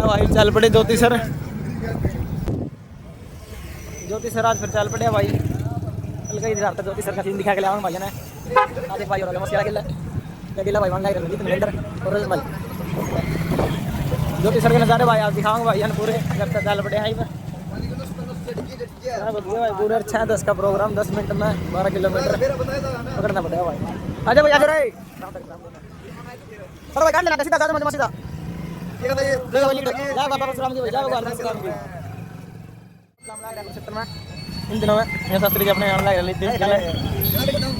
भाई चल पड़े ज्योति सर आज फिर चल पड़े भाई। कल का इधर ज्योति सर का सीन दिखा के लाऊं भाई ने आधे भाई और मस्त क्या भाई वन लाइक रंजीत महेंद्र और रजत भाई ज्योति सर के नज़ारे भाई आप दिखाऊंगा भाई पूरे घर तक चल पड़े हाई में भाई पूरे अच्छा है 10 का प्रोग्राम 10 मिनट में 12 किलोमीटर पकड़ना पड़ेगा भाई। आजा भाई आजा रे सर भाई काट लेना सीधा सीधा सीधा ये बताइए जय भाई जय बाबा परशुराम जी जय भगवान परशुराम जी क्षेत्र में इन दिनों में ये शास्त्री जी अपने ऑनलाइन लेते हैं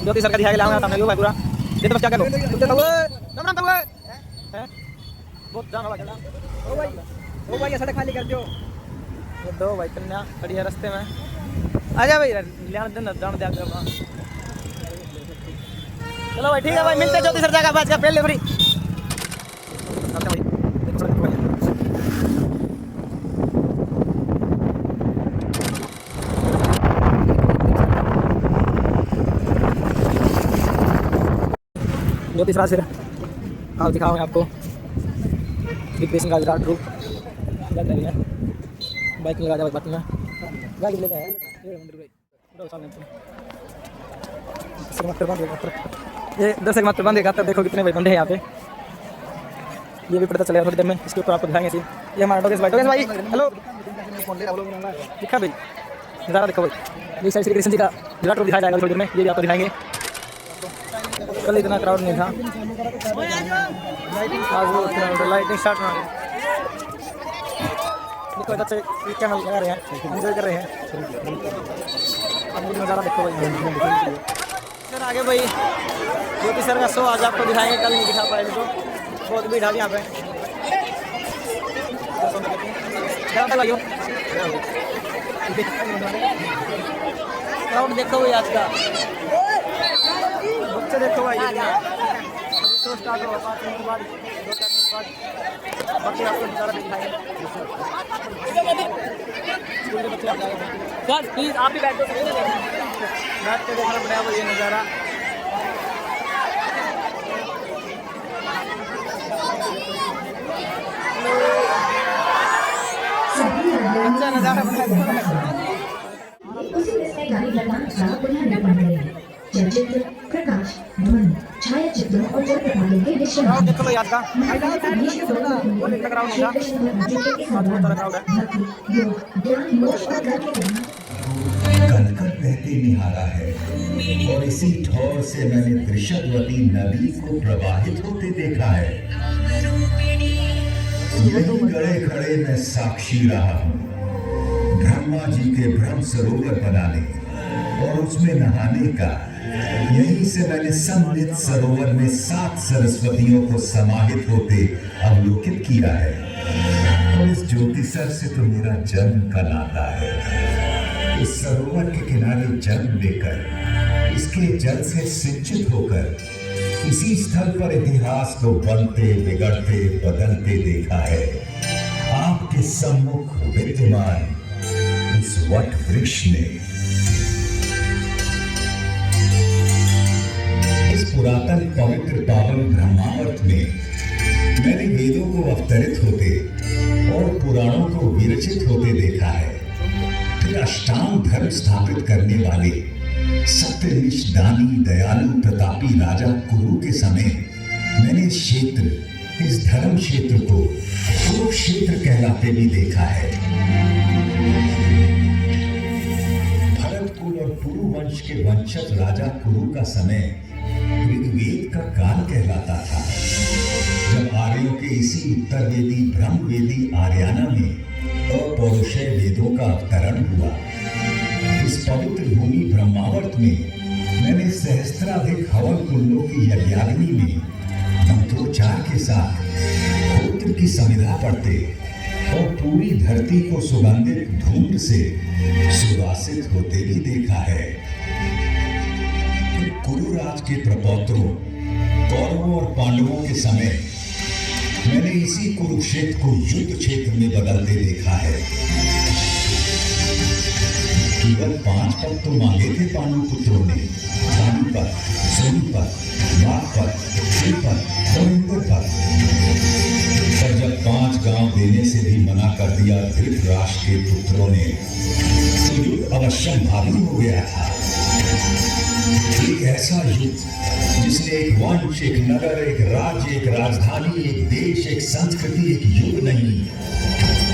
ज्योति सर का दिखा के लाऊंगा सामने भाई पूरा ये तो बस क्या करो राम राम हैं बहुत जान भाई ओ भाई ये सड़क खाली कर दो ये दो भाई कन्या खड़ी है रास्ते में आजा भाई ध्यान देना जान दे चलो भाई ठीक है भाई मिलते हैं ज्योति सर जगह बात का पहले फ्री ज्योति सर सिर आप दिखाऊंगा आपको डिप्रेशन का विराट रूप क्या कर रही है बाइक लगा जाए बात में गाड़ी लेकर है ये दर्शक मात्र बंद है देखो कितने भाई बंदे हैं यहाँ पे ये भी पता चलेगा थोड़ी देर में इसके ऊपर आपको दिखाएंगे सीन ये हमारा डोगेश भाई हेलो दिखा भाई नज़ारा देखो भाई ये साइड श्री कृष्ण जी का विराट रूप दिखाया जाएगा थोड़ी देर में ये भी आपको दिखाएंगे। कल इतना क्राउड नहीं था आज वो लाइटिंग स्टार्ट होना देखो अच्छे कैमरा लगा रहे हैं एंजॉय कर रहे हैं अब नज़ारा देखो भाई सर आगे भाई ज्योति सर का शो आज आपको दिखाएंगे कल नहीं दिखा पाएंगे तो बहुत भीड़ है यहाँ पे क्राउड देखो भाई आज का बच्चे देखो भाई शो स्टार्ट होगा 5 मिनट बाद 2-4 मिनट बाद बाकी आपको नज़ारा दिखाएंगे स्कूल के बच्चे आप जाएंगे सर प्लीज़ आप भी बैठ के देखना पड़ेगा वो ये नज़ारा अच्छा नज़ारा चलचित्र प्रकाश ध्वनि छायाचित्र और चित्रकला के विषय में देखो याद का कनकन बहते निहारा है और इसी ठोर से मैंने त्रिशतवती नदी को प्रवाहित होते देखा है। यहीं खड़े खड़े मैं साक्षी रहा हूँ ब्रह्मा जी के ब्रह्म सरोवर बनाने और उसमें नहाने का। यहीं से मैंने समृद्ध सरोवर में 7 सरस्वतियों को समाहित होते अवलोकित किया है और इस ज्योति सर से तो मेरा जन्म का नाता है। इस सरोवर के किनारे जन्म लेकर इसके जल से सिंचित होकर इसी स्थल पर इतिहास को बनते बिगड़ते बदलते देखा है। आपके सम्मुख विद्यमान इस वट वृक्ष ने इस पुरातन पवित्र पावन ब्रह्मावर्त में मैंने वेदों को अवतरित होते और पुराणों को विरचित होते देखा है। फिर अष्टांग धर्म स्थापित करने वाले सत्यनिष्ठ दानी दयालु प्रतापी राजा कुरु के समय मैंने इस क्षेत्र इस धर्म क्षेत्र को कुरुक्षेत्र कहलाते भी देखा है। भरतकुल और पुरु वंश के वंशज राजा कुरु का समय ऋग्वेद का काल कहलाता था जब आर्यों के इसी उत्तरवेदी ब्रह्मवेदी आर्याना में अपौरुषेय वेदों का अवतरण हुआ। इस पवित्र भूमि ब्रह्मावर्त में मैंने सहस्त्राधिक हवन कुंडों की यज्ञाग्नि में मंत्रोच्चार के साथ होत्र की संविधा पढ़ते और पूरी धरती को सुगंधित धूम्र से सुवासित होते भी देखा है। कुरुराज के प्रपौत्रों कौरवों और पांडवों के समय मैंने इसी कुरुक्षेत्र को युद्ध क्षेत्र में बदलते देखा है। केवल 5 पद तो मांगे थे पांडु पुत्रों ने, पानीपत, सोनीपत, बागपत, शिवपत और इंद्रपत। पर जब 5 गांव देने से भी मना कर दिया धृतराष्ट्र के पुत्रों ने, तो युद्ध अवश्य भारी हो गया था। एक ऐसा युद्ध जिसने एक वंश, एक नगर, एक राज्य, एक राजधानी, एक देश, एक संस्कृति, एक युग नहीं,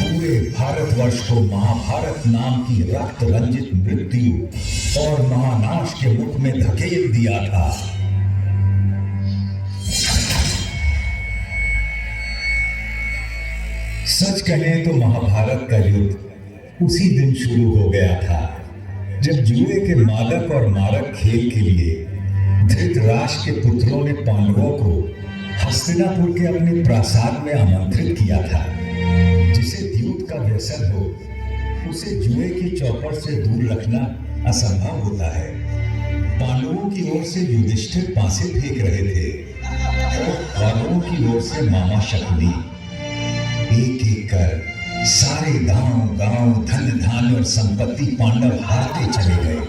पूरे भारतवर्ष को महाभारत नाम की रक्त रंजित मृत्यु और महानाश के मुख में धकेल दिया था। सच कहें तो महाभारत का युद्ध उसी दिन शुरू हो गया था जब जुए के मादक और मारक खेल के लिए धृतराष्ट्र के पुत्रों ने पांडवों को हस्तिनापुर के अपने प्रासाद में आमंत्रित किया था। जिसे द्यूत का व्यसन हो उसे जुए की चौपट से दूर रखना असंभव होता है। पांडवों की ओर से युधिष्ठिर पासे फेंक रहे थे और कौरवों की ओर से मामा शकुनी। एक एक कर सारे गांव धन धान्य और संपत्ति पांडव हारते चले गए।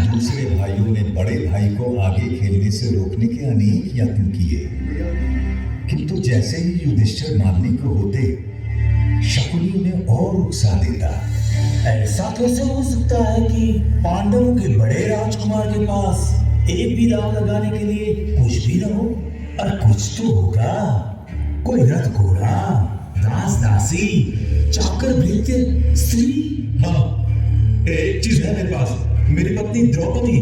दूसरे भाइयों ने बड़े भाई को आगे खेलने से रोकने के अनेक यत्न किए, किंतु जैसे ही युधिष्ठिर मानने को होते शकुनी उन्हें और उकसा देता। ऐसा कैसे हो सकता है कि पांडवों के बड़े राजकुमार के पास एक भी दांव लगाने के लिए कुछ भी न हो? और कुछ तो होगा, कोई रथ घोड़ा, दास दासी, चाकर भृत्य, स्त्री। हाँ, एक चीज है मेरे पास, मेरी पत्नी द्रौपदी,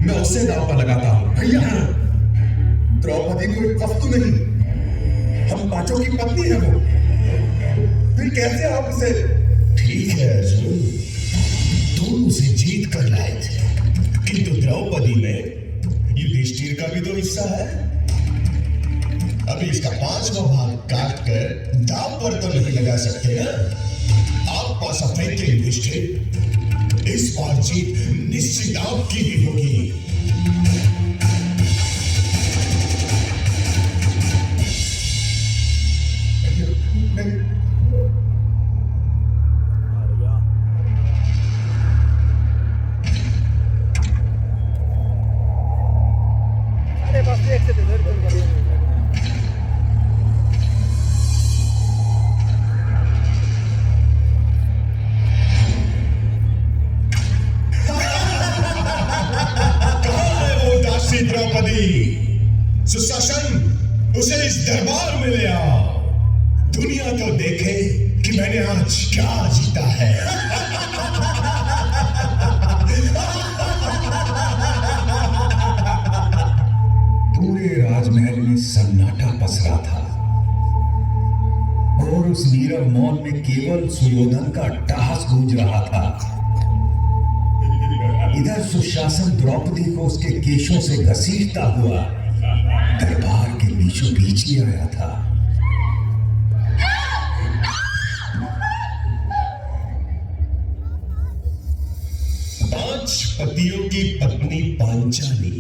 मैं उससे दांव पर लगाता हूँ। भैया, द्रौपदी कोई वस्तु नहीं, हम पांचों की पत्नी है वो। फिर कैसे आप उसे? ठीक है अर्जुन, तुम उसे जीत कर लाए थे, किंतु द्रौपदी में युधिष्ठिर का भी तो हिस्सा है। अभी इसका 5वां भाग काट कर दांव पर तो नहीं लगा सकते ना। आप पासा फेंक के युधिष्ठिर, इस बार जीत निश्चित आपकी ही होगी। द्रौपदी, सुशासन, उसे इस दरबार में ले आओ। दुनिया तो देखे कि मैंने आज क्या जीता है। पूरे राजमहल में सन्नाटा पसरा था और उस नीरव मौन में केवल सुयोधन का अट्टहास गूंज रहा था। इधर सुशासन द्रौपदी को उसके केशों से घसीटता हुआ दरबार के बीचों बीच ले आया था। पांच पतियों की पत्नी पांचाली,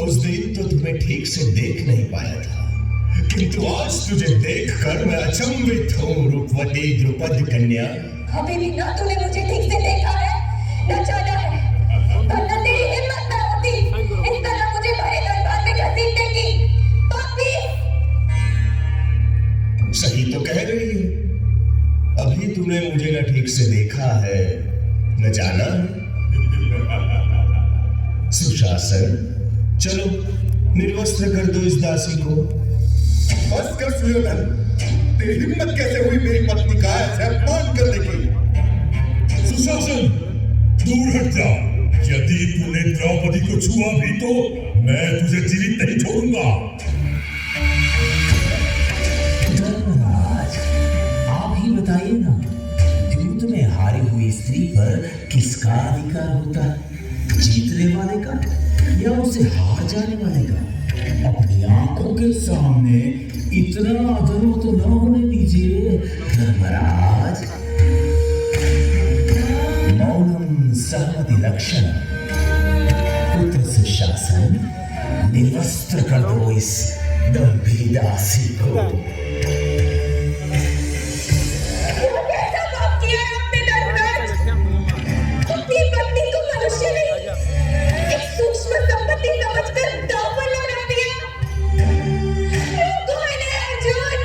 उस दिन तो तुम्हें ठीक से देख नहीं पाया था, किंतु आज तुझे देखकर मैं अचंभित हूँ रूपवती द्रुपद कन्या। अभी भी ना तूने मुझे ठीक से देखा है, न जाना है, और न तेरी हिम्मत न होती इस तरह मुझे बड़े दरबार में घसीटने की। पापी! सही तो कह रही है, अभी तूने मुझे न ठीक से देखा है, न जाना है। सुशासन, चलो निर्वस्त्र कर दो इस दासी को। बस कर सुयोधन, तेरी हिम्मत कैसे हुई मेरी पत्नी का ऐसे अपमान करने की? सुशासन, दूर हट जा। यदि तूने द्रौपदी को छुआ भी तो मैं तुझे जीवित नहीं छोड़ूंगा। धर्मराज, आप ही बताइए ना, युद्ध में हारी हुई स्त्री पर किसका अधिकार होता है? जीतने वाले का या उसे हार जाने वाले का? अपनी आंखों के सामने इतना अधर्म तो न होने दीजिए धर्मराज। मौनम सहमति लक्षण। पुत्र सुशासन, निवस्त्र कर दो इस दंभी दासी को। कैसा पाप किया है आपने धर्मराज? अपनी पत्नी को मनुष्य नहीं, एक सूक्ष्म संपत्ति समझकर दांव पर लगा दिया। रोको इन्हें अर्जुन,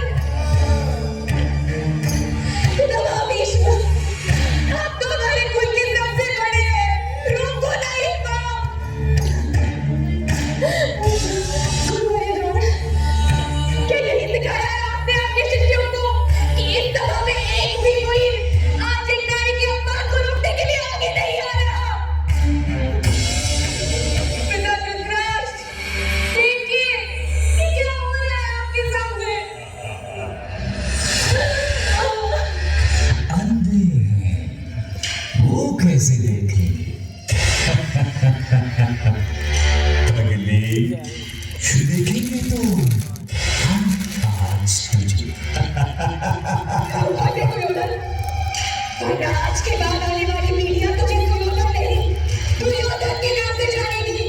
वरना आज के बाद आने वाली पीढ़ियां तुम्हें दुर्योधन नहीं, दुर्योधन के नाम से जानेगी।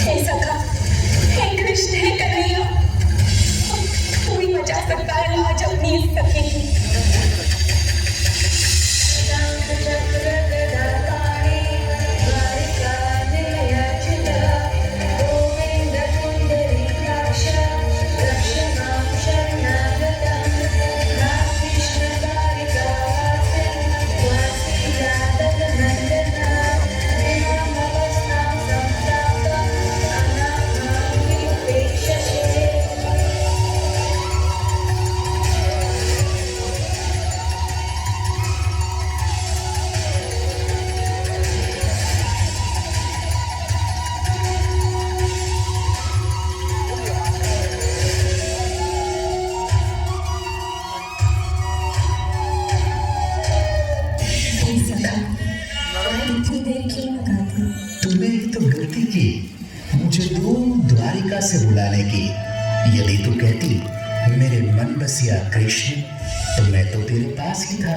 हे सखा, हे कृष्ण, हे कन्हैया, तू ही बचा सकता है आज अपनी इस सखी की। इतनी देर क्यों लगाती? तुम्हें ही तो गलती की मुझे दूर द्वारिका से बुलाने की। यदि तू कहती मेरे मन बसिया कृष्ण, तो मैं तो तेरे पास ही था,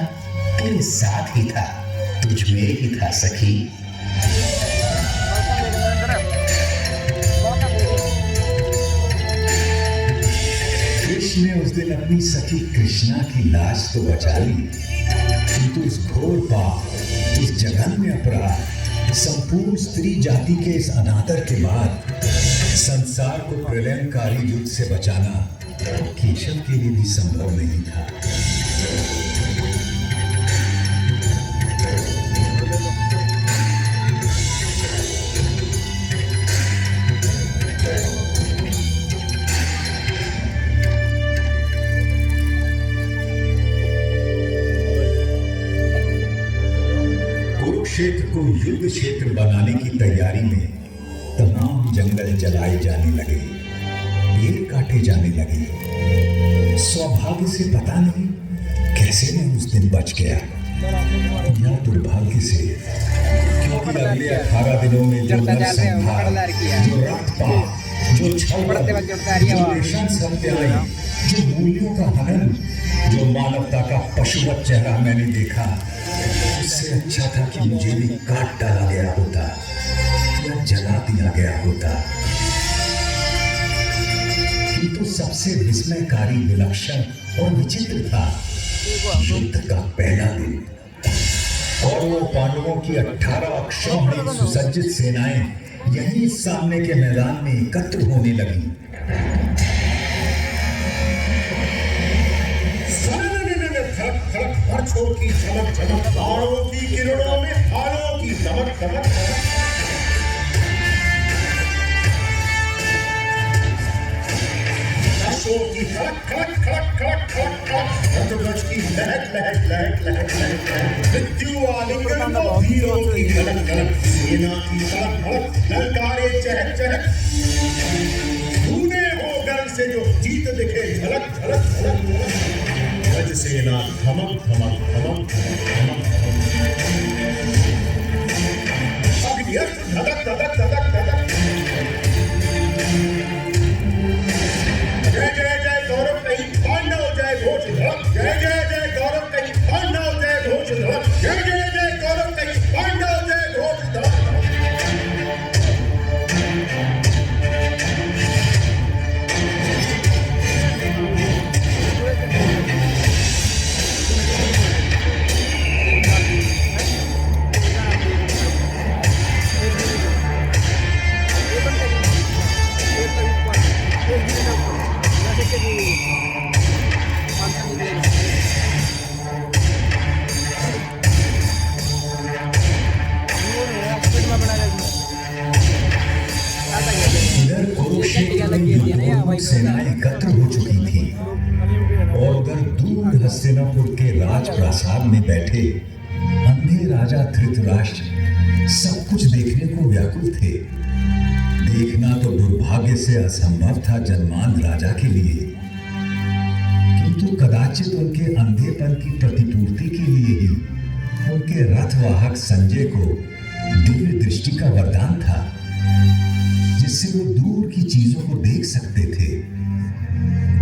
तेरे साथ ही था, तुझ में ही था सखी। कृष्ण ने उस दिन अपनी सखी कृष्णा की लाश तो बचा ली, किंतु उस घोर पाप, इस जघन्य अपराध, संपूर्ण स्त्री जाति के इस अनादर के बाद संसार को प्रलयंकारी युद्ध से बचाना केशव के लिए भी संभव नहीं था। कुरुक्षेत्र को युद्ध क्षेत्र बनाने की तैयारी में तमाम जंगल जलाए जाने लगे, पेड़ काटे जाने लगे। सौभाग्य से पता नहीं कैसे मैं उस दिन बच गया, या दुर्भाग्य से, क्योंकि अगले 18 दिनों में जो नरसंहार, जो रक्तपात, जो छल, जो नृशंस हत्याएं, जो मूल्यों का हनन, जो मानवता का पशुवत चेहरा मैंने देखा, उससे अच्छा था कि मुझे भी काट डाला गया होता या जला दिया गया होता। किंतु सबसे विस्मयकारी, विलक्षण और विचित्र था युद्ध का पहला दिन। और वो पांडवों की 18 अक्षौहिणी सुसज्जित सेनाएं यहीं सामने के मैदान में एकत्र होने लगी। बरछों की चमक चमक, तारों की किरणों में हालों की चमक चमक, लाशों की खड़क खड़क खड़क खड़क खड़क खड़क, रक्तध्वज की लहक लहक लहक लहक लहक, मृत्यु आलिंगन और वीरों की झलक झलक, सेना की सड़क भड़क, ललकारे चहक चहक, धूने हो गर्व से जो जीत दिखे झलक झलक झलक, गज सेना धमक धमक धमक धमक धमक, धड़क धड़क धड़क धड़क। जय जय जय गौरव कहीं पांडव जय घोष धड़क, जय जय जय गौरव कहीं पांडव जय घोष धड़क, जय जय जय गौरव कहीं पांडव जय घोष धड़क। सेनाएं एकत्र हो चुकी थी और उधर दूर हस्तिनापुर के राजप्रासाद में बैठे अंधे राजा धृतराष्ट्र सब कुछ देखने को व्याकुल थे। देखना तो दुर्भाग्य से असंभव था जन्मान राजा के लिए, किंतु कदाचित उनके अंधेपन की प्रतिपूर्ति के लिए ही उनके रथवाहक संजय को दिव्य दृष्टि का वरदान था, जिससे वो दूर की चीजों को देख सकते थे।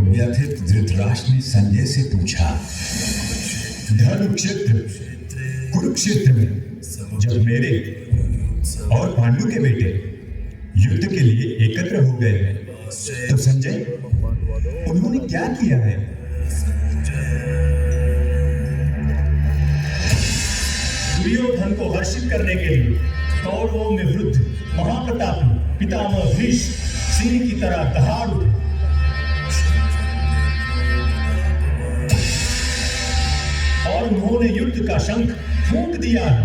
व्यथित धृतराष्ट्र ने संजय से पूछा, धनुक्षेत्र कुरुक्षेत्र में जब मेरे और पांडु के बेटे युद्ध के लिए एकत्र हो गए हैं, तो संजय उन्होंने क्या किया है? दुर्योधन को हर्षित करने के लिए कौरवों में वृद्ध महाप्रतापी पितामह भीष्म सिंह की तरह दहाड़ उठे और उन्होंने युद्ध का शंख फूंक दिया है।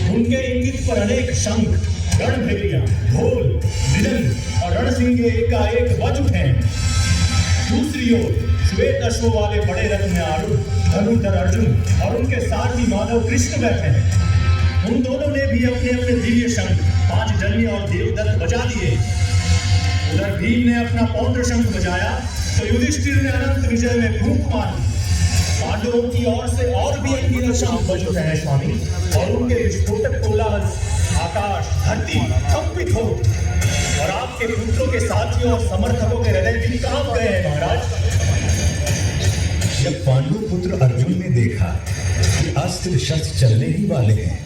उनके इंगित पर अनेक शंख, रणभेरियां, ढोल, मृदंग और रणसिंगे एकाएक बज उठे। दूसरी ओर श्वेत अश्वों वाले बड़े रथ में आरूढ़ धनुर्धर अर्जुन और उनके सारथी माधव कृष्ण बैठे हैं। उन दोनों ने भी अपने अपने दिव्य शंख पांचजन्य और देवदत्त बजा दिए। उधर भीम ने अपना पौंड्र शंख बजाया तो युधिष्ठिर ने अनंत विजय में फूंक मारी। पांडवों की ओर से और भी अनगिनत शंख बज उठे हैं स्वामी, और उनके विस्फोटक कोलाहल आकाश धरती कंपित हो, और आपके पुत्रों के साथियों और समर्थकों के हृदय भी कांप गए हैं महाराज। जब पांडु पुत्र अर्जुन ने देखा कि अस्त्र शस्त्र चलने ही वाले हैं,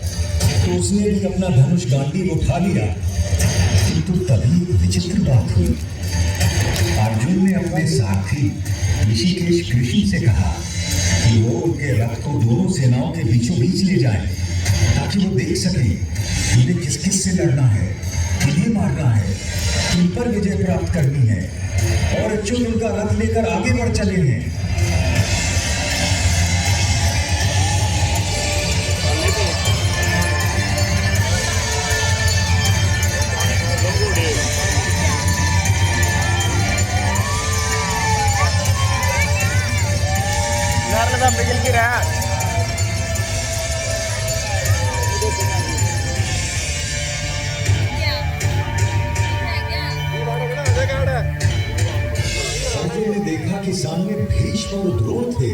तो उसने भी अपना धनुष गांडीव उठा लिया। किंतु तभी एक विचित्र बात हुई। अर्जुन ने अपने साथी ऋषिकेश कृष्ण से कहा कि वो उनके रथ को दोनों सेनाओं के बीचों बीच ले जाएं, ताकि वो देख सकें उन्हें किस किस से लड़ना है, किन्हें मारना है, किन पर विजय प्राप्त करनी है, और अच्युत उनका रथ लेकर आगे बढ़ चले हैं। की रहा अर्जुन ने देखा कि सामने भीष्म और द्रोण थे।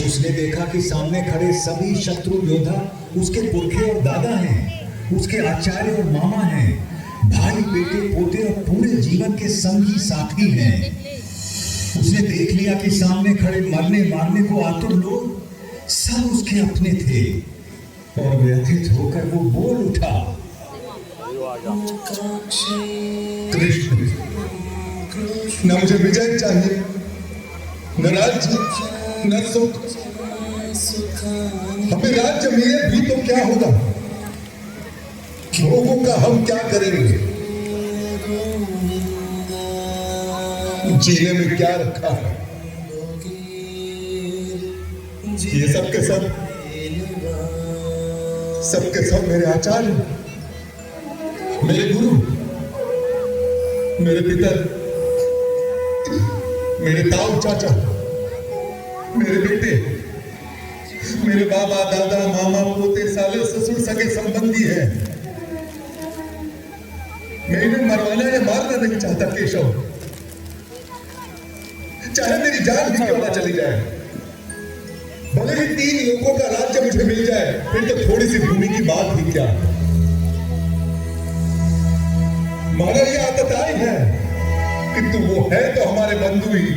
उसने देखा कि सामने खड़े सभी शत्रु योद्धा उसके पुरखे और दादा हैं, उसके आचार्य और मामा हैं, भाई बेटे पोते और पूरे जीवन के संगी साथी हैं। उसने देख लिया कि सामने खड़े मरने मारने को आतुर लोग सब उसके अपने थे, और व्यथित होकर वो बोल उठा, कृष्ण, न मुझे विजय चाहिए, न राज्य, न सुख। हमें राज्य मिले भी तो क्या होगा? लोगों का हम क्या करेंगे? जीने में क्या रखा है? ये सब के सब मेरे आचार्य, मेरे गुरु, मेरे पितर, मेरे ताऊ चाचा, मेरे बेटे, मेरे बाबा दादा मामा पोते साले ससुर सगे संबंधी हैं। मैं इन्हें मरवाना या मारना नहीं चाहता केशव, चाहे मेरी जान भी क्यों ना चली जाए। भले ही 3 लोगों का राज्य मुझे मिल जाए, फिर तो थोड़ी सी भूमि की बात ही क्या। हमारा ये आतताई है, किंतु वो है तो हमारे बंधु ही।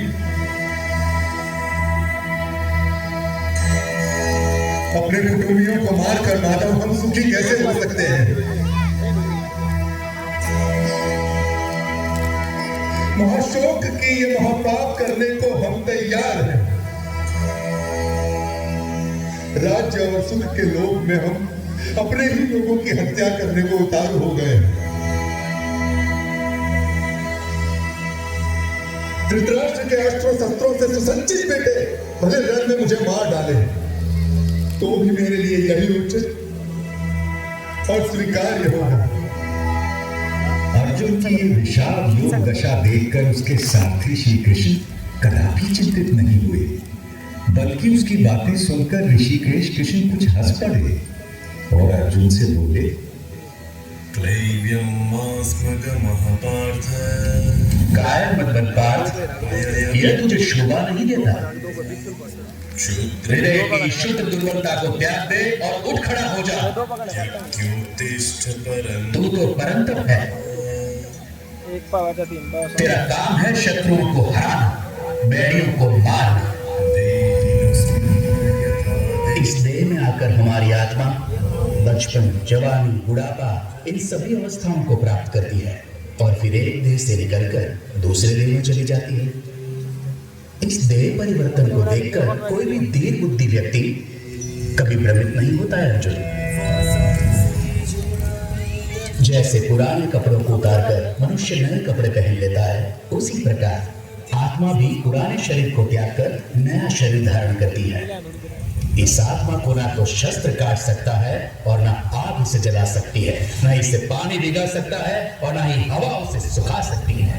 अपने कुटुंबियों को मारकर माधव हम सुखी कैसे हो सकते हैं? महाशोक की ये महापाप करने को हम तैयार हैं। राज्य और सुख के लोभ में हम अपने ही लोगों की हत्या करने को उतारू हो गए। धृतराष्ट्र के अस्त्रों शस्त्रों से सुसज्जित बेटे भले रण में मुझे मार डाले, तो भी मेरे लिए यही उचित और स्वीकार्य होगा। अर्जुन की ये विशाल योग दशा देखकर उसके साथी श्री कृष्ण कदापि चिंतित नहीं हुए, बल्कि उसकी बातें सुनकर ऋषिकेश कृष्ण कुछ हंस पड़े और अर्जुन से बोले, कायर मत बन पार्थ, यह तुझे शोभा नहीं देता। हृदय की शुद्ध दुर्बलता को त्याग दे और उठ खड़ा हो जा। तू तो परंतप है। एक पावाचा 3 पाव तेरा काम है शत्रुओं को हराना, बैरियों को मारना। इस देह में आकर हमारी आत्मा बचपन, जवानी, बुढ़ापा इन सभी अवस्थाओं को प्राप्त करती है और फिर एक देह से निकलकर दूसरे देह में चली जाती है। इस देह परिवर्तन को देखकर कोई भी दीर्घ बुद्धि व्यक्ति कभी भ्रमित नहीं होता है अर्जुन। जैसे पुराने कपड़ों को उतारकर मनुष्य नए कपड़े पहन लेता है, उसी प्रकार आत्मा भी पुराने शरीर को त्याग कर नया शरीर धारण करती है। इस आत्मा को ना तो शस्त्र काट सकता है और ना आग इसे जला सकती है, ना इसे पानी भिगा सकता है और ना ही हवा उसे सुखा सकती है।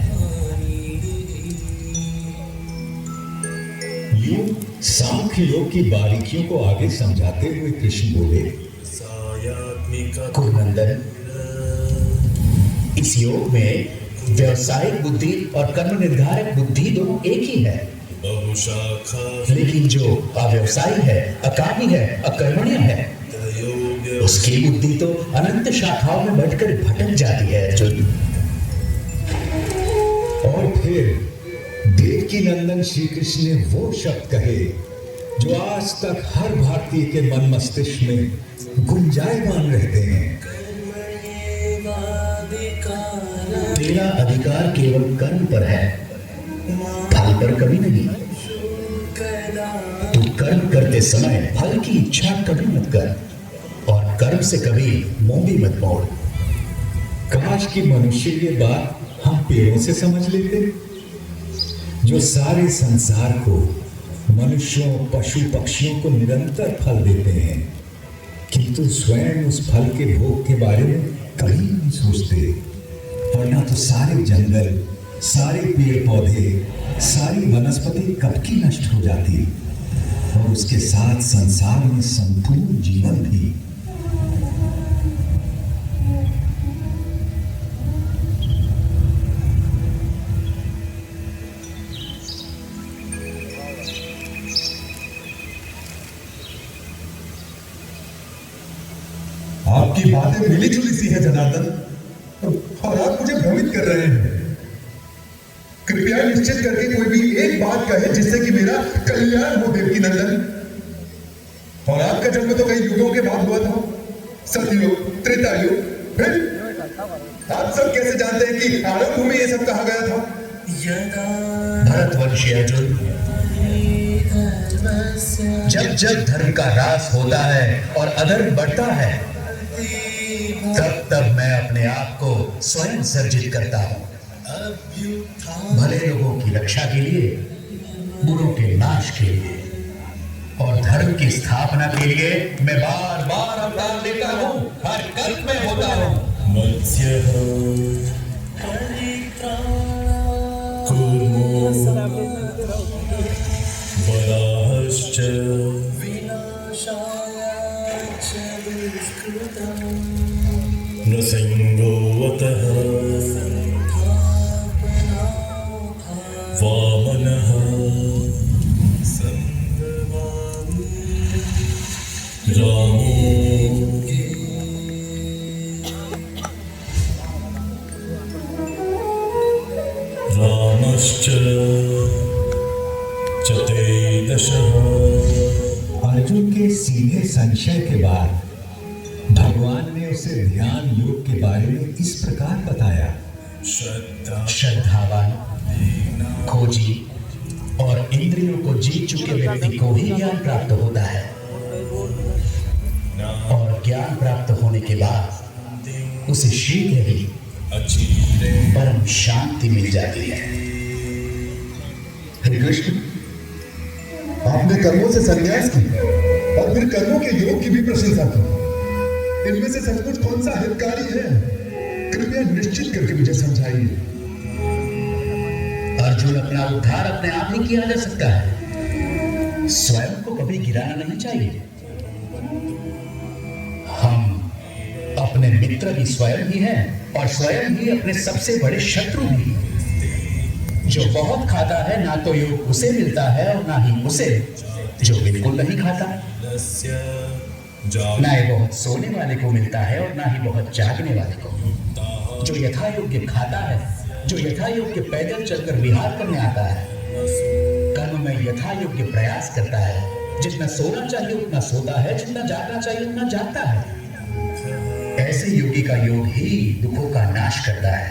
यूं सांख्य योग की बारीकियों को आगे समझाते हुए कृष्ण बोले, कुरुनंदन, इस योग में व्यवसायिक बुद्धि और कर्म निर्धारक बुद्धि दोनों एक ही है। लेकिन जो अव्यवसायी है, अकामी है, अकर्मण्य है, उसकी बुद्धि तो अनंत शाखाओं में बढ़कर भटक जाती है अर्जुन। और फिर देवकी नंदन श्री कृष्ण ने वो शब्द कहे जो आज तक हर भारतीय के मन मस्तिष्क में गुंजायमान रहते हैं। तेरा अधिकार केवल कर्म पर है, फल पर कभी नहीं। तू कर्म करते समय फल की इच्छा कभी मत कर और कर्म से कभी मुंह भी मत मोड़। काश की मनुष्य ये बात हम पेड़ों से समझ लेते, जो सारे संसार को, मनुष्यों, पशु पक्षियों को निरंतर फल देते हैं, किंतु स्वयं उस फल के भोग के बारे में कभी नहीं सोचते। वरना तो सारे जंगल, सारे पेड़ पौधे, सारी वनस्पति कब की नष्ट हो जाती और उसके साथ संसार में संपूर्ण जीवन भी। आपकी बातें मिली जुली सी है जनार्दन, और आप मुझे भ्रमित कर रहे हैं। कृपया निश्चित करके कोई भी एक बात कहे जिससे कि मेरा कल्याण हो देवकी नंदन। और आपका जन्म तो कई युगों के बाद हुआ था, सतयुग, त्रेता युग। फिर आप सब कैसे जानते हैं कि आरंभ में ये सब कहा गया था? भरतवंशी अर्जुन, जब जब धर्म का ह्रास होता है और अधर्म बढ़ता है, तब तब मैं अपने आप को स्वयं सर्जित करता हूं। भले लोगों की रक्षा के लिए, बुरों के नाश के लिए और धर्म की स्थापना के लिए मैं बार बार अवतार लेता हूं, हर कल्प में होता हूं। नृसिंहोऽवतः वामनः रामो रामश्च चतुर्दशः। अर्जुन के सीधे संशय के बाद भगवान ने उसे ध्यान योग के बारे में इस प्रकार बताया। श्रद्धावान, खोजी और इंद्रियों को जीत चुके व्यक्ति को ही ज्ञान प्राप्त होता है और ज्ञान प्राप्त होने के बाद उसे शीघ्र ही परम शांति मिल जाती है। हरे कृष्ण, आपने कर्मों से संन्यास की और फिर कर्मों के योग की भी प्रशंसा की। इनमें से सचमुच कौन सा हितकारी है? कृपया निश्चित करके मुझे समझाइए। अर्जुन, अपना उद्धार अपने आप ही किया जा सकता है, स्वयं को कभी गिराना नहीं चाहिए। हम अपने मित्र भी स्वयं ही हैं और स्वयं ही अपने सबसे बड़े शत्रु भी। जो बहुत खाता है ना तो योग उसे मिलता है और ना ही उसे जो बिल्कुल नहीं खाता। ना ही बहुत सोने वाले को मिलता है और ना ही बहुत जागने वाले को। जो यथा योग्य खाता है, जो यथा योग्य पैदल चलकर विहार करने आता है, कर्म में यथा योग्य प्रयास करता है, जितना सोना चाहिए उतना सोता है, जितना जागना चाहिए उतना जागता है, ऐसे योगी का योग ही दुखों का नाश करता है।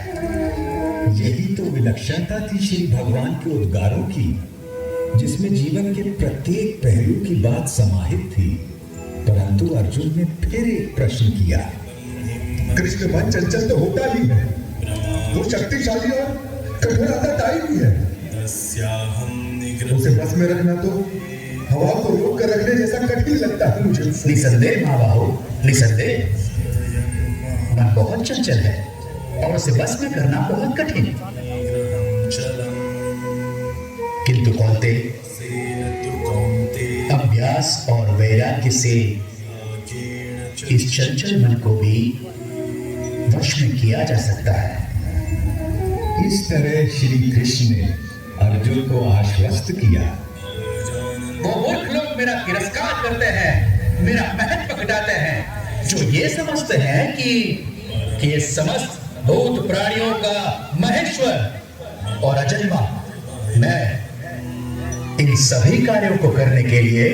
यही तो विलक्षणता थी श्री भगवान के उद्गारों की, जिसमें जीवन के प्रत्येक पहलू की बात समाहित थी। परंतु अर्जुन ने फिर एक प्रश्न किया। कृष्ण मन चंचल तो होता ही है, वो शक्तिशाली और कठोर आदताई भी है। उसे बस में रखना तो हवा को रोक कर रखने जैसा कठिन लगता है मुझे। निसंदेह महाबाहु, निसंदेह मन बहुत चंचल है और उसे बस में करना बहुत कठिन। किंतु कौन्ते, अभ्यास और वैराग्य से इस चंचल मन को भी वश में किया जा सकता है। इस तरह श्री कृष्ण ने अर्जुन को आश्वस्त किया। वो मूर्ख लोग मेरा तिरस्कार करते हैं, मेरा महत्व घटाते हैं, जो ये समझते हैं कि ये समस्त भूत प्राणियों का महेश्वर और अजन्मा मैं इन सभी कार्यों को करने के लिए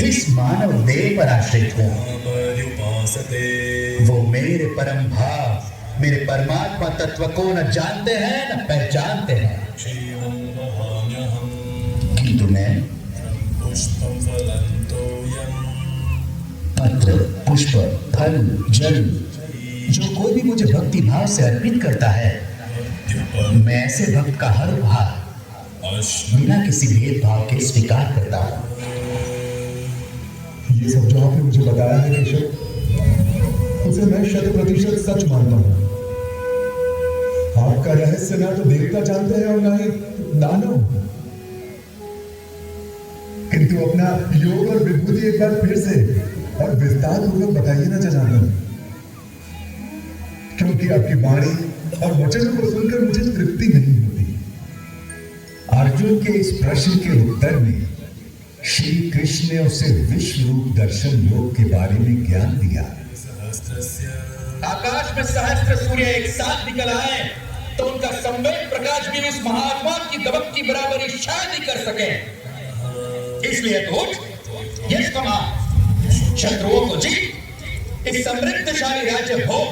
इस मानव देह पर आश्रित हूं। वो मेरे परम भाव, मेरे परमात्मा तत्व को न जानते हैं न पहचानते हैं। किंतु मैं पत्र, पुष्प, फल, जल, जो कोई भी मुझे भक्ति भाव से अर्पित करता है, मैं ऐसे भक्त का हर उपहार बिना किसी भेदभाव के स्वीकार करता हूं। ये सब जो आपने मुझे बताया है केशव, उसे मैं 100% सच मानता हूं। आपका रहस्य ना तो देवता जानते हैं और ना ही दानव। किंतु अपना योग और विभूति एक बार फिर से और विस्तार पूर्वक बताइए ना जनार्दन, क्योंकि आपकी वाणी और वचनों को सुनकर मुझे तृप्ति नहीं होती। अर्जुन के इस प्रश्न के उत्तर में श्री कृष्ण ने उसे विश्व रूप दर्शन योग के बारे में ज्ञान दिया। आकाश में सहस्त्र सूर्य एक साथ निकल आए तो उनका संवेद प्रकाश भी उस महात्मा की दबक की बराबरी शायद ही कर सके। इसलिए तो उठ, यश कमा, शत्रुओं को जीत, इस समृद्धशाली राज्य भोग।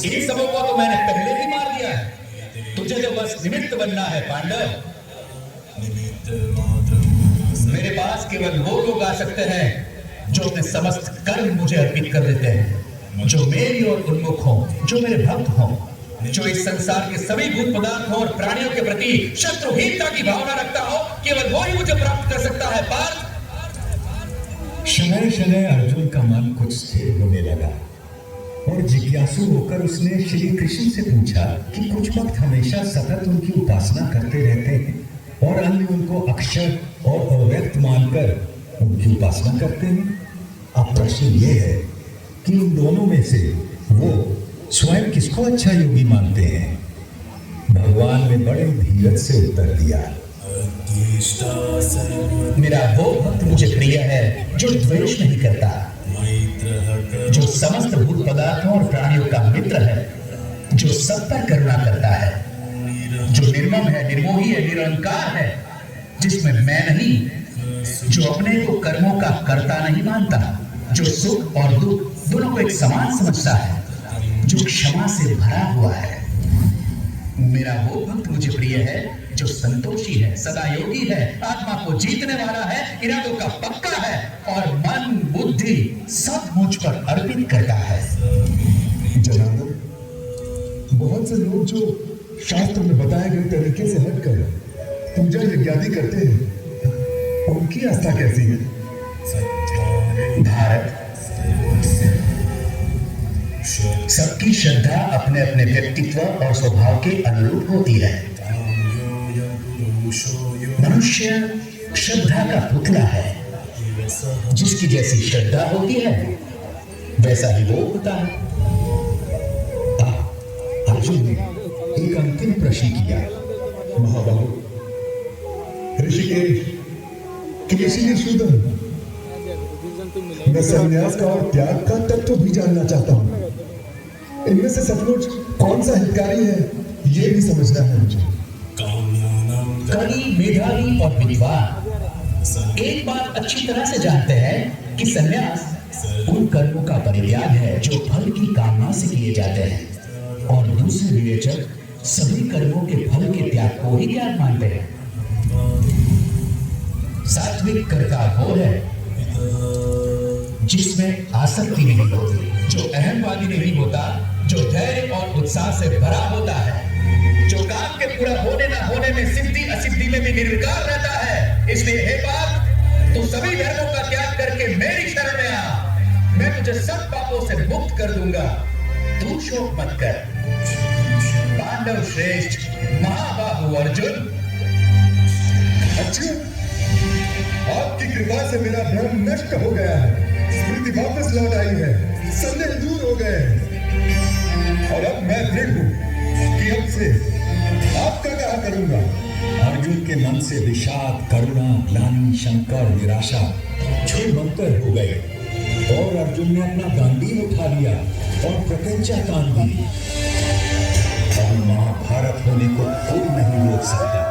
इन सबों को तो मैंने पहले ही मार दिया है, तुझे तो बस निमित्त बनना है पांडव। मेरे पास केवल वो लोग आ सकते हैं जो अपने समस्त कर्म मुझे अर्पित कर देते हैं, जो मेरी ओर उन्मुख हो, जो मेरे भक्त हो, जो इस संसार के सभी भूत पदार्थों और प्राणियों के प्रति शत्रुहीनता की भावना रखता हो। केवल वो ही मुझे प्राप्त कर सकता है पार्थ। शनय शनय अर्जुन का मन कुछ स्थिर होने लगा और जिज्ञासु होकर उसने श्री कृष्ण से पूछा कि कुछ भक्त हमेशा सतत उनकी उपासना करते रहते हैं और अन्य उनको अक्षर और अव्यक्त मानकर उनकी उपासना करते हैं। अब प्रश्न ये है कि इन दोनों में से वो स्वयं किसको अच्छा योगी मानते हैं। भगवान ने बड़े धीरज से उत्तर दिया। मेरा वो भक्त मुझे प्रिय है जो द्वेष नहीं करता, जो समस्त भूत पदार्थों और प्राणियों का मित्र है, जो सब पर करुणा करता है, जो निर्मम है, निर्मोही है, निरंकार है, जिसमें मैं नहीं, जो अपने को कर्मों का कर्ता नहीं मानता, जो सुख और दुख दोनों को एक समान समझता है, जो क्षमा से भरा हुआ है। मेरा वो भक्त मुझे प्रिय है जो संतोषी है, सदा योगी है, आत्मा को जीतने वाला है, इरादों का पक्का है और मन बुद्धि सब मुझ पर अर्पित करता है। जनार्दन, बहुत से लोग जो शास्त्र में बताए गए तरीके से हटकर पूजा यज्ञादि करते हैं, उनकी आस्था कैसी है? भारत, सबकी श्रद्धा अपने अपने व्यक्तित्व और स्वभाव के अनुरूप होती है। मनुष्य श्रद्धा का पुतला है, जिसकी जैसी श्रद्धा होती है वैसा ही वो होता है। अर्जुन ने एक अंतिम प्रश्न किया। महाबाहु ऋषिकेश केशिसूदन, मैं संन्यास का और त्याग का तत्व भी जानना चाहता हूँ। इनमें से सचमुच कौन सा हितकारी है ये भी समझना है मुझे। कवि, मेधावी और विद्वान एक बात अच्छी तरह से जानते हैं कि संन्यास उन कर्मों का परित्याग है जो फल की कामना से किए जाते हैं, और दूसरे विवेचक सभी कर्मों के फल के त्याग को ही त्याग मानते हैं। सात्विक कर्ता वो है जिसमें आसक्ति नहीं होती, जो अहमवादी नहीं होता, जो धैर्य और उत्साह से भरा होता है, जो काम के पूरा होने ना होने में सिद्धि असिद्धि में भी निर्विकार रहता है। इसलिए हे पाप, तू सभी धर्मों का त्याग करके मेरी शरण में आ, मैं तुझे सब पापों से मुक्त कर दूंगा। तू शोक मत कर। पांडव श्रेष्ठ महाबाहु अर्जुन। अच्छा, आपकी कृपा से मेरा भ्रम नष्ट हो गया है, स्मृति वापस लौट आई है, संदेह दूर हो गए हैं, और अब मैं दृढ़ हूं कि अब से आपका कहा करूंगा। अर्जुन के मन से विषाद, करुणा, ग्लानि, शंका और निराशा छूमंतर हो गए, और अर्जुन ने अपना गांडीव उठा लिया और प्रत्यंचा तान दी। अब महाभारत होने को कोई नहीं रोक सकता।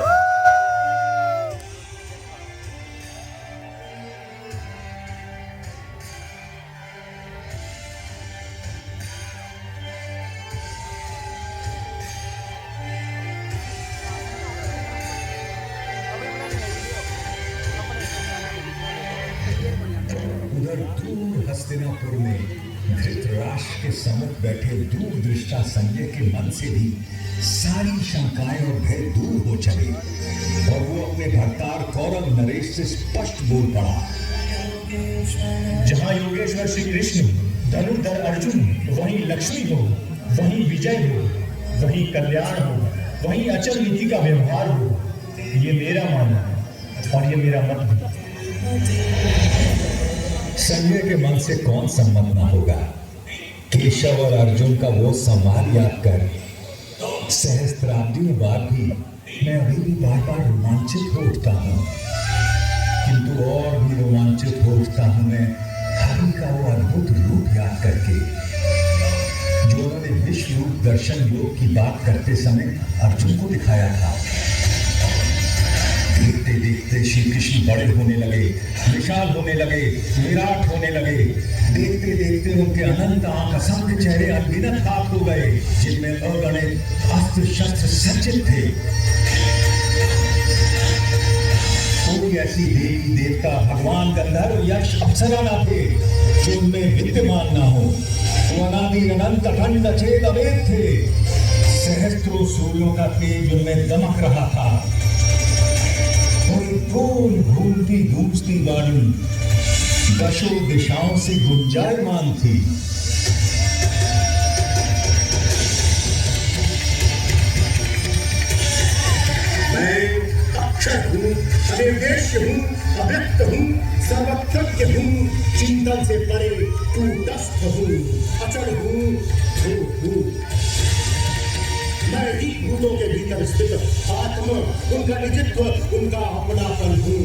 उधर दूर हस्तिनापुर में धृतराष्ट्र के सम्मुख बैठे दूरदृष्टा संजय के मन से भी सारी शंकाएं और भय दूर हो चले, और वो अपने भरतार कौरव नरेश से स्पष्ट बोल पड़ा। जहाँ योगेश्वर श्री कृष्ण, धनुर्धर अर्जुन, वहीं लक्ष्मी हो, वहीं विजय हो, वहीं कल्याण हो, वहीं अचल नीति का व्यवहार हो। ये मेरा मानना है और ये मेरा मत है। संजय के मन से कौन सम्मत न होगा। केशव और अर्जुन का वो संवाद याद कर सहस्त्राब्दियों बाद भी मैं अभी भी बार बार रोमांचित हो उठता हूँ, किंतु और भी रोमांचित हो उठता हूँ मैं हरि का वो अद्भुत रूप याद करके, जो उन्होंने विश्व रूप दर्शन योग की बात करते समय अर्जुन को दिखाया था। देखते देखते श्री कृष्ण बड़े होने लगे, विशाल होने लगे, विराट होने लगे। देखते देखते उनके अनंत आंख, असंख्य चेहरे अनगिनत हाथ हो गए, जिनमें अगणित अस्त्र शस्त्र सज्जित थे। कोई ऐसी देवी देवता, भगवान, गंधर्व, यक्ष, अप्सरा न थे जो उनमें विद्यमान न हो। वो अनादि अनंत अखंड अचेत अवेद थे। सहस्त्रों सूर्यों का तेज उनमें दमक रहा था। गोल घूमती गूंजती वाणी दशों दिशाओं से गुंजायमान थी। मैं अक्षर हूँ, अनिर्देश्य हूँ, अव्यक्त हूँ, सर्वज्ञ हूँ, चिंतन से परे कूटस्थ हूँ, अचल हूँ, हूँ। मैं ही भूतों के भीतर स्थित आत्मा, उनका निजित्व, उनका अपनापन हूँ।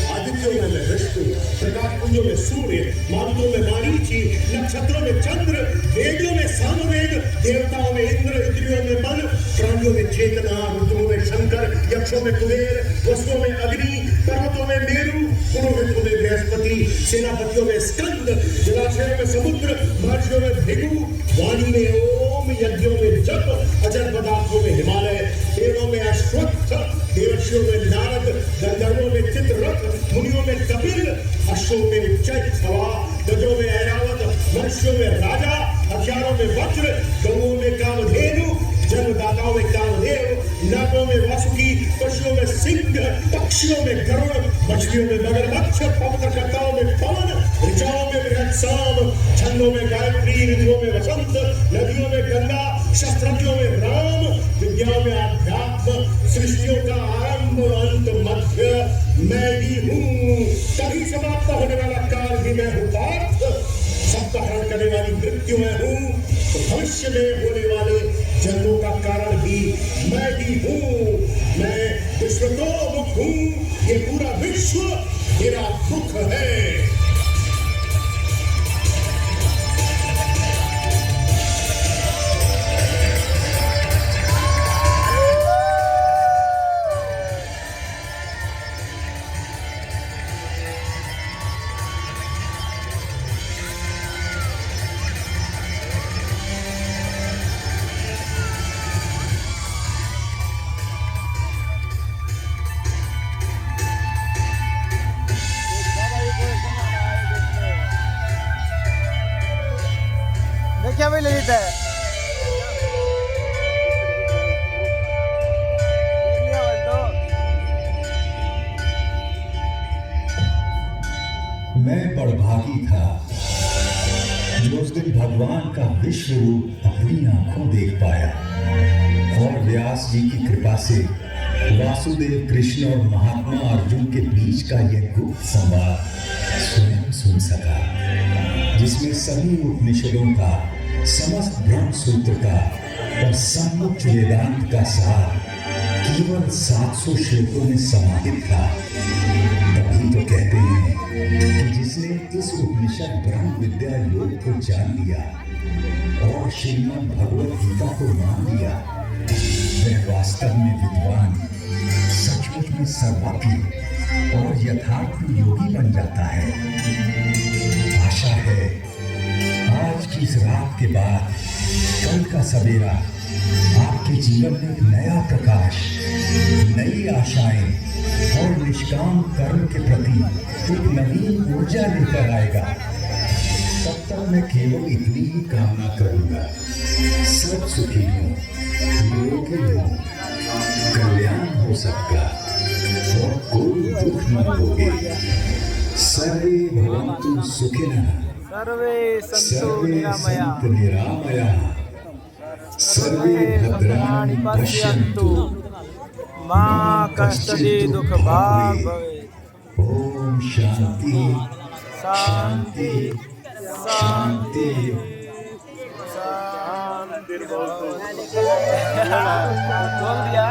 आदित्यों में मैं विष्णु, प्रकाश पुंजों में सूर्य, मारुतों में मारीची, नक्षत्रों में चंद्र, वेदों में सामवेद, देवताओं में इंद्र, इंद्रियों में मन, प्राणियों में चेतना, रुद्रों में शंकर, यक्षों में कुबेर, वसुओं में अग्नि, पर्वतों में मेरु, पुरोहितों में बृहस्पति, सेनापतियों में स्कंद, जलाशयों में समुद्र, महर्षियों में भृगु, वाणी में ओम, यज्ञों में जप, अजर पदार्थों में हिमालय, पेड़ों में अश्वत्थ, देवर्षियों में नारद, गंधर्वों में चित्ररथ, मुनियों में कपिल, अश्वों में उच्चैःसवा, गजों में ऐरावत, मनुष्यों में राजा, हथियारों में वज्र, गौओं में कामधेनु, जन्मदाताओं में कामदेव, नागों में वासुकी, पशुओं में सिंह, पक्षियों में गरुड़, मछलियों में मगरमच्छ, पवित्रकर्ताओं में पवन, ऋचाओं में बृहत्साम, छंदों में गायत्री, ऋतुओं में वसंत, नदियों में गंगा, शस्त्रज्ञों में राम, विद्याओं में अध्यात्म, सृष्टियों का आरंभ अंत मध्य मैं ही हूँ। तभी समाप्त होने वाला काल भी मैं हूँ पार्थ, सबका हरण करने वाली मृत्यु मैं हूँ, तो भविष्य में होने वाले जन्मों का कारण भी मैं ही हूँ। मैं विश्वतोमुख हूँ। ये पूरा विश्व मेरा दुख है। देखिए भाई ललित है मैं बड़भागी था जो उस दिन भगवान का विश्व रूप अपनी आंखों देख पाया और व्यास जी की कृपा से वासुदेव कृष्ण और महात्मा अर्जुन के बीच का यह गुप्त संवाद स्वयं सुन सका, जिसमें सभी उपनिषदों का, समस्त ब्रह्म सूत्र का और समुच्च वेदांत का सार केवल 700 श्लोकों में समाहित था। तभी तो कहते हैं कि जिसने इस उपनिषद ब्रह्म विद्या योग को जान लिया और श्रीमद् भगवद गीता को मान लिया, वह वास्तव में विद्वान, सचमुच में सर्वज्ञ और यथार्थ योगी बन जाता है। आशा है आज की इस रात के बाद कल का सवेरा आपके जीवन में एक नया प्रकाश, नई आशाएं और निष्काम कर्म के प्रति एक नवीन ऊर्जा लेकर आएगा। तब तक मैं केवल इतनी ही कामना करूंगा, सब सुखी हो, निरोगी हो, कल्याण हो सबका और कोई दुख न भोगे। सर्वे भवन्तु सुखिनः, सर्वे सन्तु सर्वे निरामया, सन्तु निरामयाः, सर्वे भद्राणि पश्यन्तु, मा कष्टदे दुख भाग भवे। ओम शांति शांति शांति। शांति बोल दिया।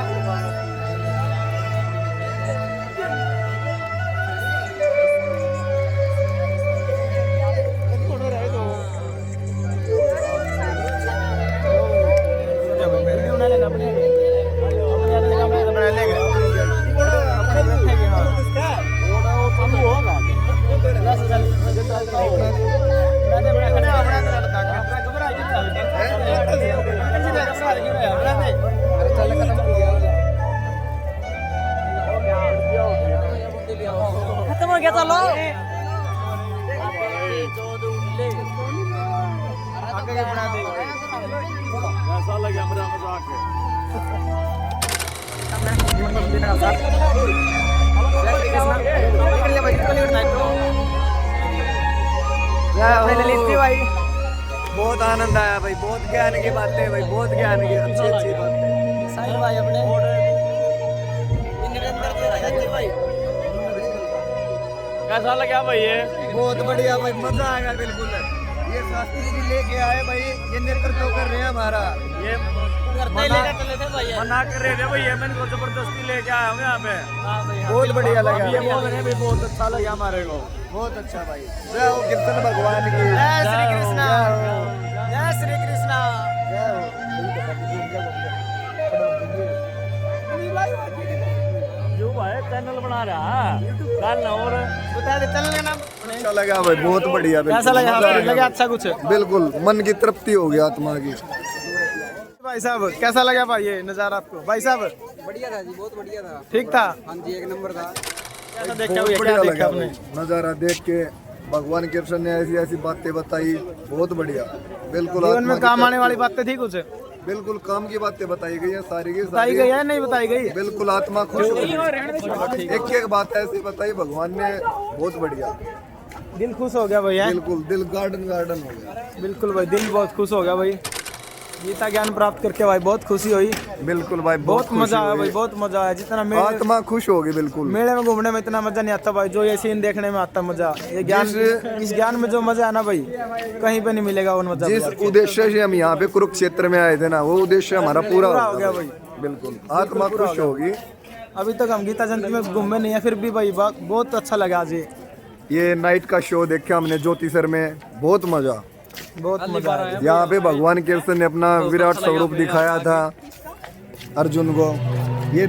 खत्म हो गया, चलो आगे बना दे। ऐसा लगा मेरा मजाक है। भाई बहुत आनंद आया भाई, बहुत ज्ञान की बातें भाई, बहुत ज्ञान की अच्छी अच्छी बातें। साहिल भाई अपने कैसा लगा भाई? ये बहुत बढ़िया भाई, मजा आ गया बिल्कुल। ये शास्त्री जी लेके आए भाई, ये नेतृत्व कर रहे हैं हमारा। ये मना कर रहे थे भाई, ये मैंने को जबरदस्ती लेके आया हूँ यहाँ पे। बहुत बढ़िया लगा, ये बोल रहे हैं भाई, बहुत अच्छा लगा हमारे को, बहुत अच्छा भाई। जय हो कृष्ण भगवान की, जय श्री कृष्ण, जय श्री कृष्ण। जो भाई चैनल बना रहा कल और बता दे चैनल का नाम। अच्छा लगा भाई, बहुत बढ़िया। कैसा लगा? लगा अच्छा कुछ? बिल्कुल मन की तृप्ति हो गया आत्मा की। भाई साहब कैसा लगा भाई ये नजारा आपको? भाई साहब बढ़िया था जी, बहुत बढ़िया था। ठीक था? हाँ जी, एक नंबर था। कैसा देखा? बहुत बढ़िया लगा आपने? नजारा देख के, भगवान कृष्ण ने ऐसी ऐसी बातें बताई, बहुत बढ़िया। बिल्कुल जीवन में काम आने वाली बातें थी कुछ? बिल्कुल काम की बातें बताई गई है, सारी की बताई गई है नहीं बताई गई? बिल्कुल आत्मा खुश हो गई। एक एक बात ऐसी बताई भगवान ने, बहुत बढ़िया। दिल खुश हो गया भाई है? बिल्कुल दिल गार्डन गार्डन हो गया। बिल्कुल भाई, दिल बहुत खुश हो गया भाई। गीता ज्ञान प्राप्त करके भाई बहुत खुशी हुई। बिल्कुल भाई, बहुत मजा आया भाई, बहुत मजा आया। जितना मेले आत्मा खुश होगी। बिल्कुल मेले में घूमने में इतना मजा नहीं आता भाई, जो ये सीन देखने में आता मजा, ये ज्ञान, इस ज्ञान में जो मजा है ना भाई कहीं पे नहीं मिलेगा वो मजा। जिस उद्देश्य से हम यहाँ पे कुरुक्षेत्र में आए थे ना, वो उद्देश्य हमारा पूरा हो गया भाई। बिल्कुल आत्मा खुश होगी। अभी तक हम गीता जयंती में घूमे नहीं है, फिर भी भाई बहुत अच्छा लगा आज ये नाइट का शो देखा हमने ज्योतिसर में, बहुत मजा आया। यहाँ पे भगवान कृष्ण ने अपना विराट स्वरूप दिखाया था अर्जुन को। ये